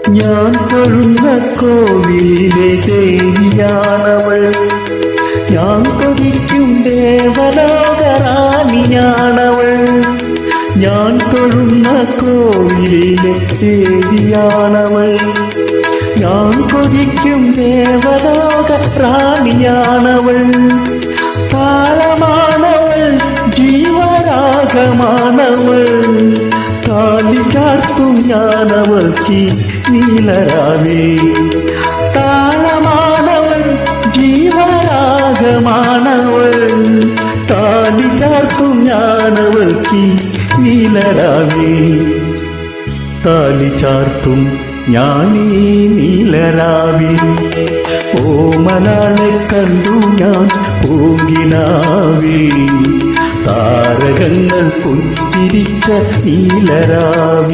ഞാൻ തൊഴുന്ന കോവിലിലെ ദേവിയാണവൾ, ഞാൻ കൊതിക്കും ദേവലോകറാണിയാണവൾ. ഞാൻ തൊഴുന്ന കോവിലിലെ ദേവിയാണവൾ, ഞാൻ കൊതിക്കും ദേവലോക റാണിയാണവൾ. താളമാണവൾ, ജീവരാഗമാണവൾ, താലി ചാർത്തും ഞാനവൾക്ക് നീലരാവിൽ. താളമാണവൾ, ജീവരാഗമാണവൾ, താലി ചാർത്തും ഞാനവൾക്ക് നീലരാവിൽ. താലി ചാർത്തും ഞാനീ നീലരാവിൽ. ഓമനാളെ കണ്ടു ഞാൻ പൂങ്കിനാവിൽ, താരകങ്ങൾ പുഞ്ചിരിച്ച നീലരാവിൽ.